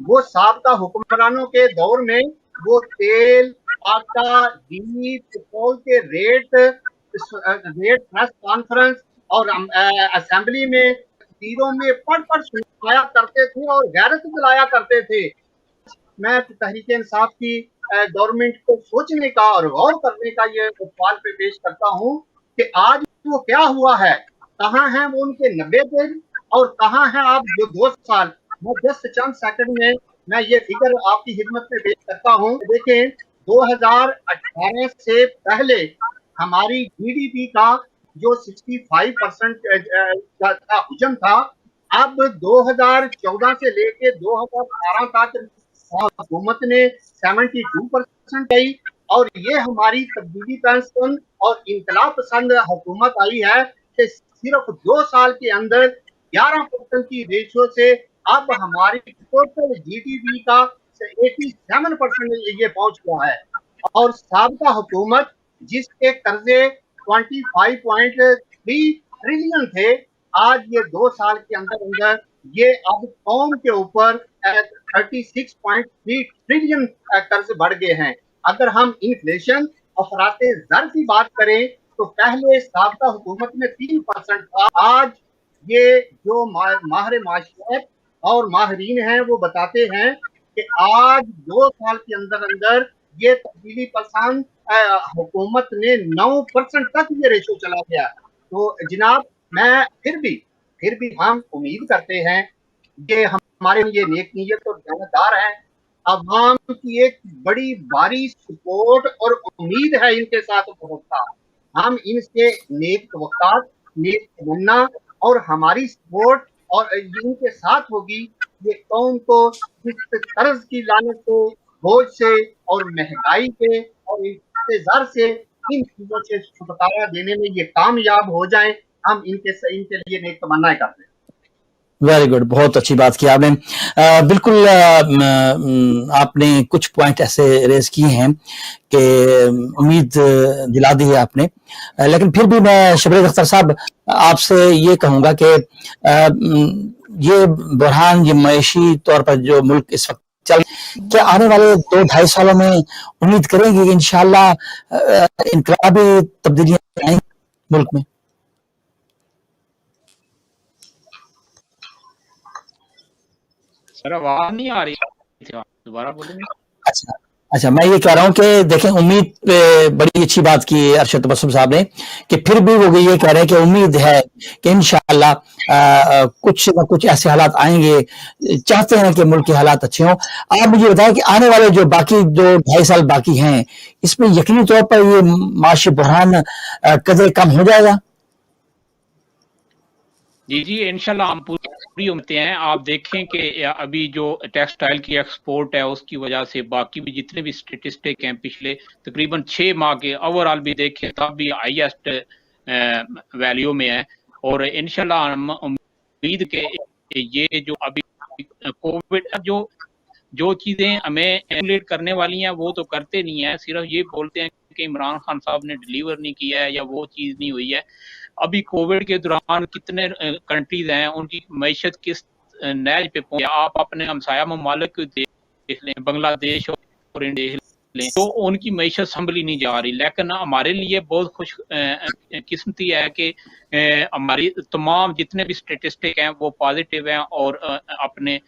وہ سابقہ حکمرانوں کے دور میں وہ تیل، آٹا، گھی، پٹرول کے ریٹ پریس کانفرنس اور اسمبلی میں تیروں میں پڑھ پڑھ سنایا کرتے تھے اور غیرت دلایا کرتے تھے۔ میں تحریک انصاف کی گورنمنٹ کو سوچنے کا اور غور کرنے کا یہ سوال پہ پیش کرتا ہوں کہ آج وہ کیا ہوا ہے، کہاں ہیں وہ ان کے 90 دن اور کہاں ہیں آپ جو 2 سال۔ میں جسٹ چند سیکنڈ میں یہ فگر آپ کی خدمت میں پیش کرتا ہوں۔ دیکھیں 2018 سے پہلے ہماری جی ڈی پی کا جو 65% کا حجم تھا، اب 2014 سے لے کے 2018 تک حکومت نے 72% کی، اور یہ ہماری تبدیلی پسند اور انقلاب پسند حکومت آئی ہے کہ صرف 2 سال کے اندر 11% کی ریشو سے اب ہماری ٹوٹل جی ڈی پی کا 87% یہ پہنچ گیا ہے۔ اور سابقہ حکومت جس کے قرضے 25.3 ٹریلین تھے، آج یہ 2 سال کے اندر یہ اب قوم کے اوپر 36.3 ٹریلین قرض بڑھ گئے ہیں۔ اگر ہم انفلیشن افراط زر کی بات کریں تو پہلے سابقہ حکومت میں 3% تھا، آج یہ جو ماہر معاشرت اور ماہرین ہیں وہ بتاتے ہیں کہ آج 2 سال کے اندر یہ تبدیلی پسند حکومت نے 9% تک یہ ریشو چلا گیا۔ تو جناب میں پھر بھی ہم امید کرتے ہیں کہ ہمارے یہ نیک نیت اور دیانتدار ہیں، عوام کی ایک بڑی باری سپورٹ اور امید ہے ان کے ساتھ پہنچتا، ہم ان سے نیک توقعات، نیک تمنا اور ہماری سپورٹ اور ان کے ساتھ ہوگی۔ یہ قوم کو اس قرض کی لعنت سے، بوجھ سے اور مہنگائی کے اور انتظار سے، ان چیزوں سے چھٹکارا دینے میں یہ کامیاب ہو جائیں، ہم ان کے لیے نیک تمنائیں کرتے ہیں۔ ویری گڈ، بہت اچھی بات کی آپ نے۔ بالکل آپ نے کچھ پوائنٹ ایسے ریز کیے ہیں کہ امید دلا دی ہے آپ نے، لیکن پھر بھی میں شبیر اختر صاحب آپ سے یہ کہوں گا کہ یہ بحران، یہ معاشی طور پر جو ملک اس وقت چل، کیا آنے والے 2-2.5 سالوں میں امید کریں گے کہ انشاءاللہ انقلابی تبدیلیاں آئیں ملک میں؟ سر آواز نہیں آ رہی تھی، دوبارہ بولیں گے؟ اچھا میں یہ کہہ رہا ہوں کہ دیکھیں امید پہ بڑی اچھی بات کی ارشد تبسم صاحب نے کہ پھر بھی وہ یہ کہہ رہے ہیں کہ امید ہے کہ انشاءاللہ کچھ نہ کچھ ایسے حالات آئیں گے، چاہتے ہیں کہ ملک کے حالات اچھے ہوں۔ آپ مجھے بتائیں کہ آنے والے جو باقی 2-2.5 سال باقی ہیں، اس میں یقینی طور پر یہ معاشی بحران قدرے کم ہو جائے گا؟ جی انشاءاللہ ہم پوری امید ہیں۔ آپ دیکھیں کہ ابھی جو ٹیکسٹائل کی ایکسپورٹ ہے اس کی وجہ سے باقی بھی جتنے بھی اسٹیٹسٹک ہیں پچھلے تقریباً 6 ماہ کے اوورال بھی دیکھیں تب بھی ہائیسٹ ویلیو میں ہے، اور انشاءاللہ ہم امید کہ یہ جو ابھی کووڈ جو چیزیں ہمیں ایمولیٹ کرنے والی ہیں وہ تو کرتے نہیں ہیں، صرف یہ بولتے ہیں کہ عمران خان صاحب نے ڈیلیور نہیں کیا ہے یا وہ چیز نہیں ہوئی ہے۔ ابھی کووڈ کے دوران کتنے کنٹریز ہیں ان کی معیشت کس نیج پہ پہنچی، آپ اپنے ہمسایہ ممالک دیکھ لیں، بنگلہ دیش اور انڈیا دیکھ لیں، تو ان کی معیشت سنبھلی نہیں جا رہی۔ لیکن ہمارے لیے بہت خوش قسمتی ہے کہ ہماری تمام جتنے بھی اسٹیٹسٹک ہیں وہ پازیٹیو ہیں اور اپنے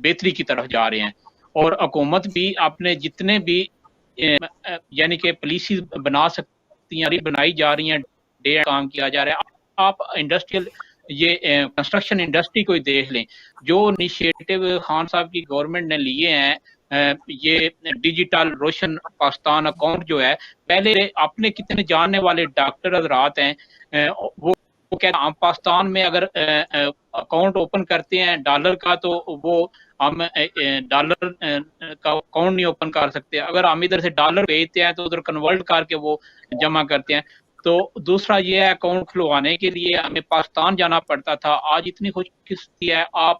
بہتری کی طرف جا رہے ہیں، اور حکومت بھی اپنے جتنے بھی یعنی کہ پالیسیز بنا سکتی ہیں بنائی جا رہی ہیں، کام کیا جا رہا ہے۔ آپ انڈسٹریل یہ کنسٹرکشن انڈسٹری کو ہی دیکھ لیں، جو انیشیٹو خان صاحب کی گورنمنٹ نے لیے ہیں، یہ ڈیجیٹل روشن پاکستان اکاؤنٹ جو ہے، پہلے اپنے کتنے جاننے والے ڈاکٹر حضرات ہیں وہ کہتے ہیں ہم پاکستان میں اگر اکاؤنٹ اوپن کرتے ہیں ڈالر کا تو وہ ہم ڈالر کا اکاؤنٹ نہیں اوپن کر سکتے، اگر ہم ادھر سے ڈالر بھیجتے ہیں تو ادھر کنورٹ کر کے وہ جمع کرتے ہیں۔ تو دوسرا یہ ہے اکاؤنٹ کھلوانے کے لیے ہمیں پاکستان جانا پڑتا تھا، آج اتنی خوش قسمتی ہے آپ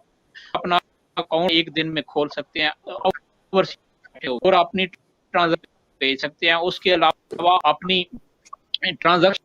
اپنا اکاؤنٹ ایک دن میں کھول سکتے ہیں اور اپنی ٹرانزیکشن بھیج سکتے ہیں۔ اس کے علاوہ اپنی ٹرانزیکشن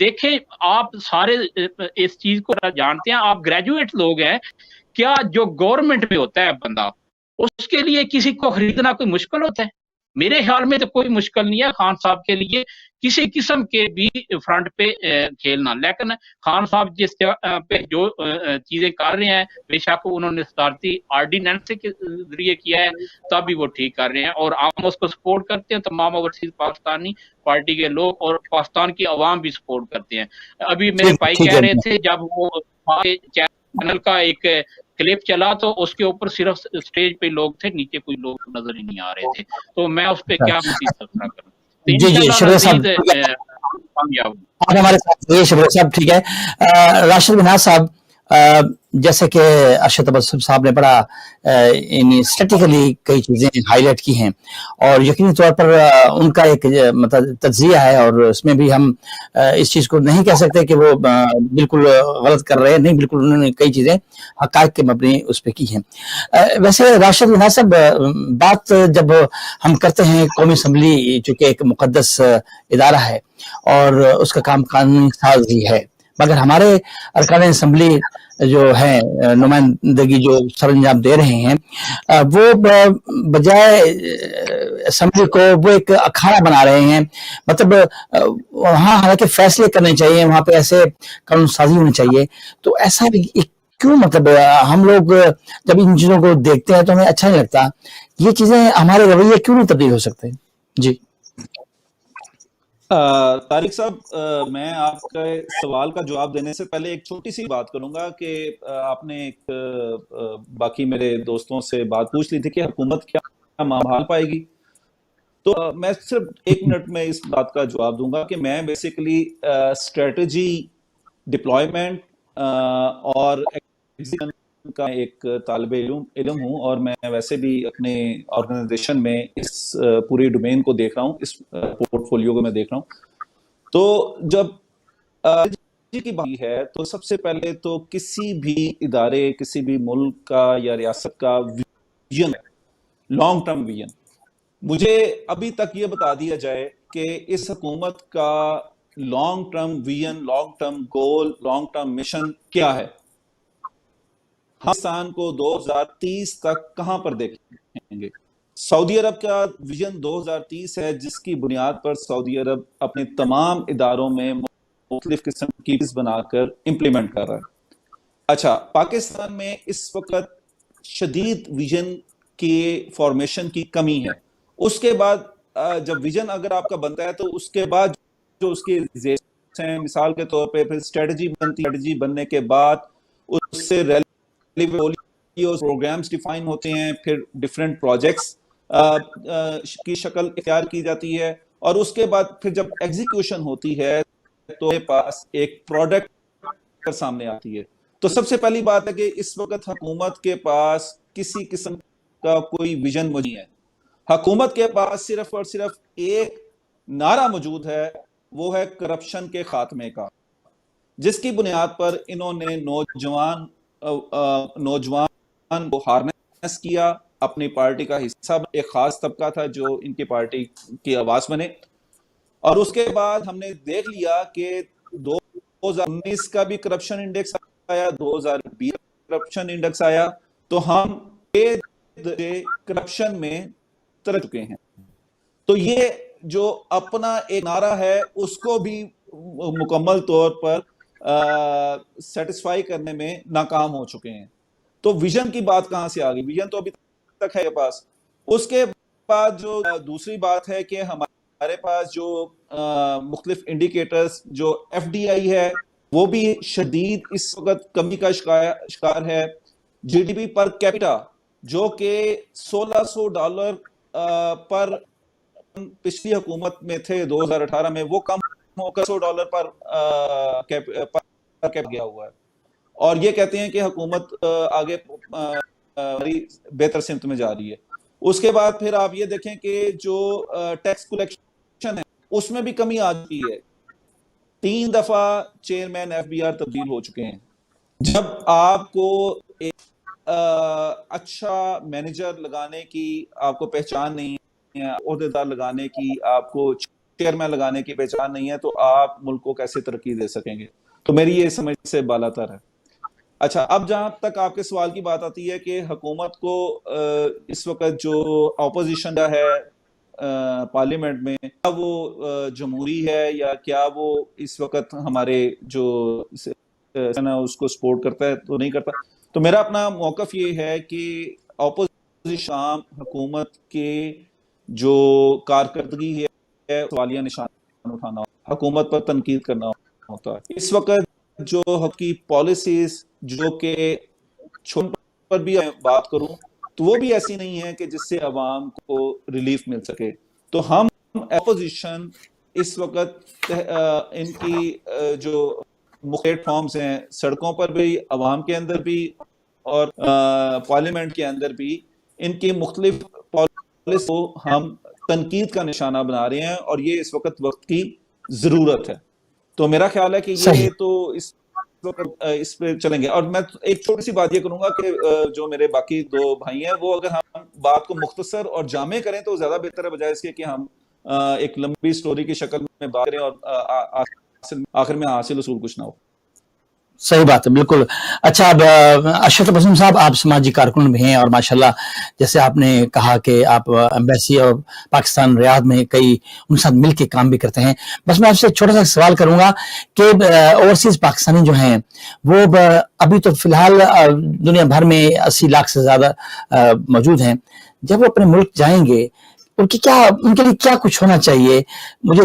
دیکھیں آپ سارے اس چیز کو جانتے ہیں، آپ گریجویٹ لوگ ہیں، کیا جو گورنمنٹ میں ہوتا ہے بندہ اس کے لیے کسی کو خریدنا کوئی مشکل ہوتا ہے؟ میرے خیال میں تو کوئی مشکل نہیں ہے خان صاحب کے لیے کسی قسم کے بھی فرنٹ پہ کھیلنا، لیکن خان صاحب جس پہ جو چیزیں کر رہے ہیں، بے شک انہوں نے صدارتی آرڈیننس کے ذریعے کیا ہے، تب بھی وہ ٹھیک کر رہے ہیں اور ہم اس کو سپورٹ کرتے ہیں، تمام اوورسیز پاکستانی پارٹی کے لوگ اور پاکستان کی عوام بھی سپورٹ کرتے ہیں۔ ابھی میرے بھائی ٹھیک کہہ ہے رہے تھے جب وہ چینل کا ایک کلپ چلا تو اس کے اوپر صرف سٹیج پہ لوگ تھے، نیچے کوئی لوگ نظر ہی نہیں آ رہے تھے، تو میں اس پہ کیا مزید تبصرہ کروں؟ تو جی جی انشاءاللہ شبیر مزید صاحب کامیاب آپ ہمارے ساتھ یہ شبیر صاحب ٹھیک ہے۔ راشد بناز صاحب جیسے کہ ارشد تبسم صاحب نے بڑا اسٹیٹیکلی کئی چیزیں ہائی لائٹ کی ہیں اور یقینی طور پر ان کا ایک مطلب تجزیہ ہے اور اس میں بھی ہم اس چیز کو نہیں کہہ سکتے کہ وہ بالکل غلط کر رہے ہیں، نہیں، بالکل انہوں نے کئی چیزیں حقائق کے مبنی اس پہ کی ہیں۔ ویسے راشد بناز صاحب بات جب ہم کرتے ہیں قومی اسمبلی چونکہ ایک مقدس ادارہ ہے اور اس کا کام قانونی سازی ہے، مگر ہمارے ارکان اسمبلی جو ہیں نمائندگی جو سر انجام دے رہے ہیں وہ بجائے اسمبلی کو وہ ایک اکھاڑا بنا رہے ہیں، مطلب وہاں حالانکہ فیصلے کرنے چاہیے، وہاں پہ ایسے قانون سازی ہونی چاہیے، تو ایسا کیوں؟ مطلب ہم لوگ جب ان چیزوں کو دیکھتے ہیں تو ہمیں اچھا نہیں لگتا، یہ چیزیں ہمارے رویے کیوں نہیں تبدیل ہو سکتے؟ جی طارق صاحب، میں آپ کے سوال کا جواب دینے سے پہلے ایک چھوٹی سی بات کروں گا کہ آپ نے ایک باقی میرے دوستوں سے بات پوچھ لی تھی کہ حکومت کیا مال پائے گی، تو میں صرف 1 منٹ میں اس بات کا جواب دوں گا کہ میں بیسیکلی اسٹریٹجی، ڈپلائمنٹ اور ایگزیکیوشن کا ایک طالب علم ہوں اور میں ویسے بھی اپنے آرگنائزیشن میں اس پوری ڈومین کو دیکھ رہا ہوں، اس پورٹ فولیو کو میں دیکھ رہا ہوں۔ تو جب کی بات ہے تو سب سے پہلے تو کسی بھی ادارے، کسی بھی ملک کا یا ریاست کا ویژن، لانگ ٹرم ویژن، مجھے ابھی تک یہ بتا دیا جائے کہ اس حکومت کا long term vision, long term goal, long term mission کیا ہے؟ پاکستان کو 2030 تک کہاں پر دیکھیں گے؟ سعودی عرب کا ویژن 2030 ہے جس کی بنیاد پر سعودی عرب اپنے تمام اداروں میں مختلف قسم کی بنا کر امپلیمنٹ کر رہا ہے۔ اچھا، پاکستان میں اس وقت شدید ویژن کی فارمیشن کی کمی ہے۔ اس کے بعد جب ویژن اگر آپ کا بنتا ہے تو اس کے بعد جو اس کی ہیں، مثال کے طور پہ پھر اسٹریٹجی بنتی ہے، اسٹریٹجی بننے کے بعد اس سے پروگرامز ڈیفائن ہوتے ہیں، پھر ڈیفرنٹ پروجیکٹس کی شکل اختیار کی جاتی ہے، اور اس کے بعد پھر جب ایگزیکیوشن ہوتی ہے تو پاس ایک پروڈکٹ سامنے آتی ہے۔ تو سب سے پہلی بات ہے کہ اس وقت حکومت کے پاس کسی قسم کا کوئی ویژن نہیں ہے۔ حکومت کے پاس صرف اور صرف ایک نعرہ موجود ہے، وہ ہے کرپشن کے خاتمے کا، جس کی بنیاد پر انہوں نے نوجوان کو ہارنس کیا، اپنی پارٹی کا حصہ، ایک خاص طبقہ تھا جو ان کی پارٹی کی آواز بنے، اور اس کے بعد ہم نے دیکھ لیا کہ 2019 کا بھی کرپشن انڈیکس آیا، 2020 کرپشن انڈیکس آیا، تو ہم کرپشن میں اتر چکے ہیں۔ تو یہ جو اپنا ایک نعرہ ہے اس کو بھی مکمل طور پر سیٹسفائی کرنے میں ناکام ہو چکے ہیں۔ تو ویژن کی بات کہاں سے آ گئی؟ ویژن تو ابھی تک ہے پاس۔ اس کے بعد جو دوسری بات ہے کہ ہمارے پاس جو مختلف انڈیکیٹرز، جو ایف ڈی آئی ہے وہ بھی شدید اس وقت کمی کا شکار ہے۔ G D P per capita جو کہ $1600 پر پچھلی حکومت میں تھے 2018 میں، وہ کم ہو کر $100 پر گیا ہوا ہے، اور یہ کہتے ہیں کہ حکومت آگے بہتر سمت میں جا رہی ہے۔ اس کے بعد پھر آپ یہ دیکھیں کہ جو ٹیکس کلیکشن ہے اس میں بھی کمی آ چکی ہے، 3 دفعہ چیئرمین ایف بی آر تبدیل ہو چکے ہیں۔ جب آپ کو ایک اچھا مینیجر لگانے کی آپ کو پہچان نہیں ہے، عہدیدار لگانے کی آپ کو چیئرمین لگانے کی پہچان نہیں ہے تو آپ ملک کو کیسے ترقی دے سکیں گے؟ تو میری یہ سمجھ سے بالاتر ہے۔ اچھا، اب جہاں تک آپ کے سوال کی بات آتی ہے کہ حکومت کو اس وقت جو اپوزیشن ہے پارلیمنٹ میں، کیا وہ جمہوری ہے یا کیا وہ اس وقت ہمارے جو اس کو سپورٹ کرتا ہے تو نہیں کرتا؟ تو میرا اپنا موقف یہ ہے کہ اپوزیشن عام حکومت کے جو کارکردگی ہے سوالیہ نشان اٹھانا، حکومت پر تنقید کرنا ہوتا ہے۔ اس وقت جو حقیقی پالیسیز جو کہ چھوٹے پر بھی بات کروں تو وہ بھی ایسی نہیں ہے کہ جس سے عوام کو ریلیف مل سکے۔ تو ہم اپوزیشن اس وقت ان کی جو مختلف فارمز ہیں، سڑکوں پر بھی، عوام کے اندر بھی اور پارلیمنٹ کے اندر بھی، ان کی مختلف پالیسی کو ہم تنقید کا نشانہ بنا رہے ہیں، اور یہ اس وقت کی ضرورت ہے۔ تو میرا خیال ہے کہ یہ تو اس پہ چلیں گے۔ اور میں ایک چھوٹی سی بات یہ کروں گا کہ جو میرے باقی دو بھائی ہیں وہ اگر ہم بات کو مختصر اور جامع کریں تو زیادہ بہتر ہے، بجائے اس کے کہ ہم ایک لمبی سٹوری کی شکل میں بات کریں اور آخر میں حاصل اصول کچھ نہ ہو۔ صحیح بات ہے، بالکل۔ اچھا، اب اشرف تبسم صاحب، آپ سماجی کارکن بھی ہیں اور ماشاءاللہ جیسے آپ نے کہا کہ آپ ایمبیسی اور پاکستان ریاض میں کئی ان کے ساتھ مل کے کام بھی کرتے ہیں، بس میں آپ سے چھوٹا سا سوال کروں گا کہ اوورسیز پاکستانی جو ہیں وہ ابھی تو فی الحال دنیا بھر میں 80 لاکھ سے زیادہ موجود ہیں، جب وہ اپنے ملک جائیں گے ان کے لیے کیا کچھ ہونا چاہیے؟ مجھے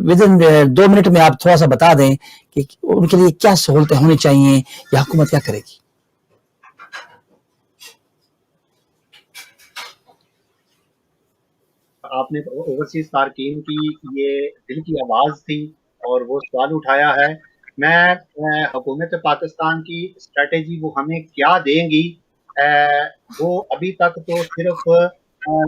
ودن 2 منٹ میں آپ تھوڑا سا بتا دیں کہ ان کے لیے کیا سہولتیں ہونی چاہیے یا حکومت کیا کرے گی؟ آپ نے اوورسیز تارکین کی یہ دل کی آواز تھی اور وہ سوال اٹھایا ہے۔ میں حکومت پاکستان کی اسٹریٹجی وہ ہمیں کیا دیں گی، وہ ابھی تک تو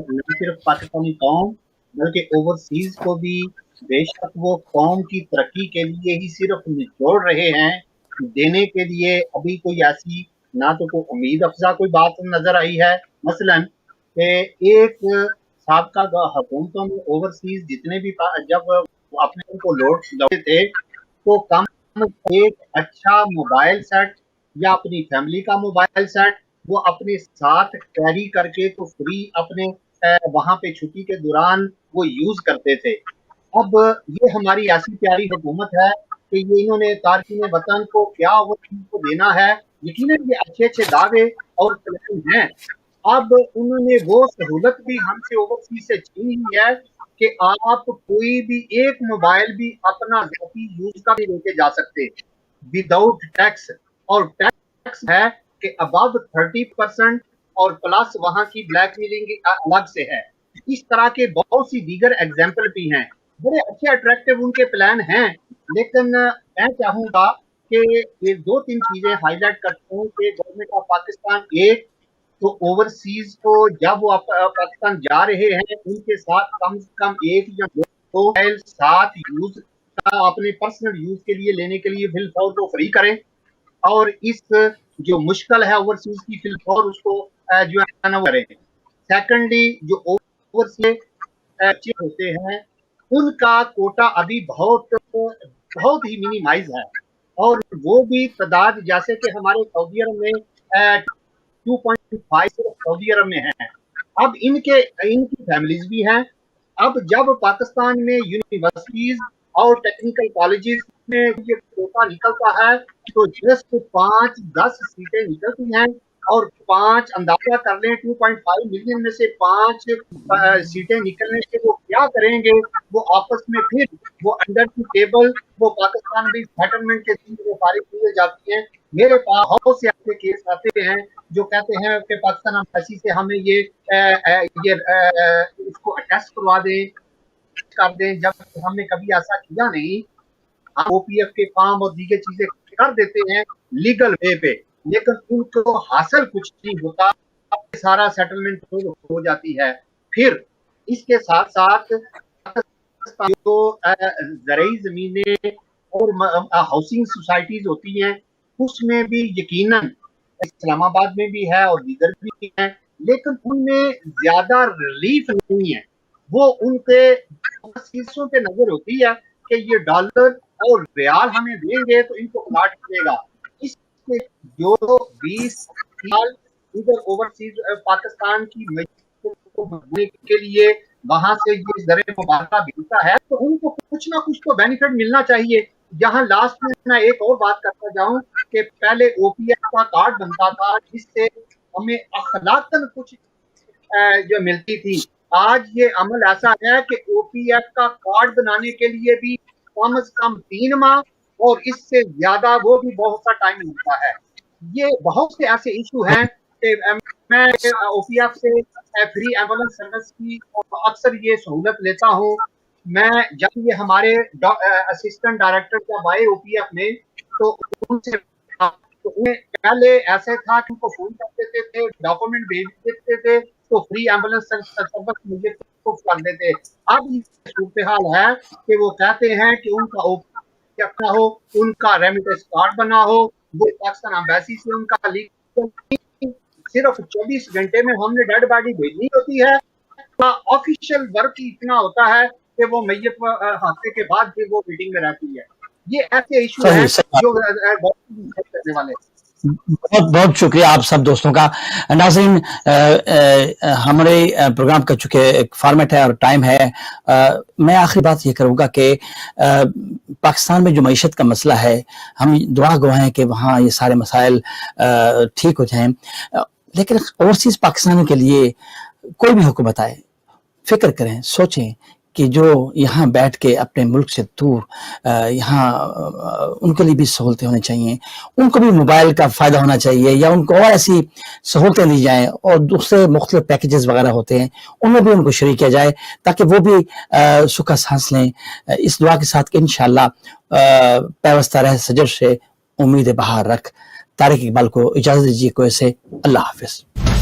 نہ صرف پاکستانی قوم بلکہ اوورسیز کو بھی بے شک وہ قوم کی ترقی کے لیے ہی صرف نچوڑ رہے ہیں، دینے کے لیے ابھی کوئی ایسی نہ تو کوئی امید افزا کوئی بات نظر آئی ہے۔ مثلا کہ ایک سابقہ حکومتوں میں اوورسیز جتنے بھی جب اپنے ان کو لوٹے تھے تو کم ایک اچھا موبائل سیٹ یا اپنی فیملی کا موبائل سیٹ وہ اپنے ساتھ کیری کر کے تو فری اپنے وہاں پہ چھٹی کے دوران وہ یوز کرتے تھے۔ اب یہ ہماری ایسی پیاری حکومت ہے کہ یہ انہوں نے تارکین وطن کو کیا اوورسیز کو دینا ہے، یقیناً یہ اچھے اچھے دعوے اور پلان ہیں۔ اب انہوں نے وہ سہولت بھی ہم سے اوورسیز سے چھینی ہے کہ آپ کوئی بھی ایک موبائل بھی اپنا ذاتی یوز کا بھی لے کے جا سکتے وداؤٹ ٹیکس، اور ٹیکس ہے کہ ابو 30% اور پلس وہاں کی بلیک میلنگ الگ سے ہے۔ اس طرح کے بہت سی دیگر ایگزامپل بھی ہیں، بڑے اچھے اٹریکٹیو ان کے پلان ہیں، لیکن میں چاہوں گا کہ یہ 2-3 چیزیں ہائی لائٹ کرتا ہوں کہ گورنمنٹ آف پاکستان ایک تو اوورسیز کو جب وہ پاکستان جا رہے ہیں ان کے ساتھ کم سے کم 1 یا 2 موبائل ساتھ یوز اپنے پرسنل یوز کے لیے لینے کے لیے بالفور کو فری کریں، اور اس جو مشکل ہے اوورسیز کی بالفور اس کو جو ہے نا وہ کریں۔ سیکنڈلی جو اوورسیز ہوتے ہیں ان کا کوٹا ابھی بہت ہی منیمائز ہے، اور وہ بھی تعداد جیسے کہ ہمارے سعودی عرب میں 2.5 صرف سعودی عرب میں ہیں۔ اب ان کی فیملیز بھی ہیں۔ اب جب پاکستان میں یونیورسٹیز اور ٹیکنیکل کالجز میں یہ کوٹا نکلتا ہے تو جسٹ 5-10 سیٹیں نکلتی ہیں، اور 5 اندازہ کر لیں 2.5 ملین میں سے 5 سیٹیں نکلنے سے وہ کیا کریں گے؟ وہ آپس میں پھر وہ انڈر دی ٹیبل وہ پاکستان بھی سیٹلمنٹ کے ذریعے وہ فارغ کیے جاتی ہیں۔ میرے پاس بہت سے ایسے کیس آتے ہیں جو کہتے ہیں کہ پاکستان ایمبیسی سے ہمیں یہ اس کو اٹیسٹ کروا دیں کر دیں، جب ہم نے کبھی ایسا کیا نہیں۔ او پی ایف کے کام اور دیگر چیزیں کر دیتے ہیں لیگل وے پہ، لیکن ان کو حاصل کچھ نہیں ہوتا، سارا سیٹلمنٹ ہو جاتی ہے۔ پھر اس کے ساتھ ساتھ جو زرعی زمینیں اور ہاؤسنگ سوسائٹیز ہوتی ہیں اس میں بھی یقیناً اسلام آباد میں بھی ہے اور دیگر بھی ہیں، لیکن ان میں زیادہ ریلیف نہیں ہے۔ وہ ان کے چیزوں پہ نظر ہوتی ہے کہ یہ ڈالر اور ریال ہمیں دیں گے تو ان کو پلاٹ ملے گا. اس سے جو 20 سال ادھر اوورسیز پاکستان کی کو بھرنے کے لیے وہاں سے یہ زر مبادلہ ملتا ہے تو ان کو کچھ نہ کچھ تو بینیفٹ ملنا چاہیے. یہاں لاسٹ میں میں ایک اور بات کرتا جاؤں کہ پہلے او پی ایف کا کارڈ بنتا تھا جس سے ہمیں اخلاقاً کچھ جو ملتی تھی. آج یہ عمل ایسا ہے کہ او پی ایف کا کارڈ بنانے کے لیے بھی کم از کم 3 ماہ اور اس سے زیادہ وہ بھی بہت سا ٹائم ملتا ہے. یہ بہت سے ایسے ایشو ہیں کہ میں او پی ایف سے فری ایمبولینس سروس کی اکثر یہ سہولت لیتا ہوں. میں جب یہ ہمارے اسسٹنٹ ڈائریکٹر جب آئے او پی ایف میں تو ان سے پہلے ایسے تھا کہ ان کو فون کر دیتے تھے, ڈاکومنٹ بھیج دیتے تھے تو فری ایمبولینس سروس مجھے کر دیتے. اب یہ صورتحال ہے کہ وہ کہتے ہیں کہ ان کا او پی ایف نہ ہو, ان کا ریمیٹنس کارڈ بنا ہو, وہ پاکستان ایمبیسی سے ان کا صرف 24 گھنٹے میں ہم نے ڈیڈ باڈی بھیجنی ہوتی ہے. آفیشیل ورک ہی اتنا ہوتا ہے کہ وہ میت حادثے کے بعد بھی وہ میٹنگ میں رہتی ہے. یہ ایسے ایشو ہیں جو کرنے والے. بہت بہت شکریہ آپ سب دوستوں کا. ناظرین, ہمارے پروگرام کا چونکہ ایک فارمیٹ ہے اور ٹائم ہے, میں آخری بات یہ کروں گا کہ پاکستان میں جو معیشت کا مسئلہ ہے, ہم دعا گواہ ہیں کہ وہاں یہ سارے مسائل ٹھیک ہو جائیں, لیکن اوورسیز پاکستانیوں کے لیے کوئی بھی حکومت آئے فکر کریں, سوچیں کہ جو یہاں بیٹھ کے اپنے ملک سے دور یہاں ان کے لیے بھی سہولتیں ہونی چاہیے, ان کو بھی موبائل کا فائدہ ہونا چاہیے یا ان کو اور ایسی سہولتیں دی جائیں, اور دوسرے مختلف پیکیجز وغیرہ ہوتے ہیں ان میں بھی ان کو شریک کیا جائے تاکہ وہ بھی سکھا سانس لیں. اس دعا کے ساتھ کہ انشاءاللہ پیوستہ رہ سجر سے امید بہار رکھ. طارق اقبال کو اجازت دیجیے کوئی سے. اللہ حافظ.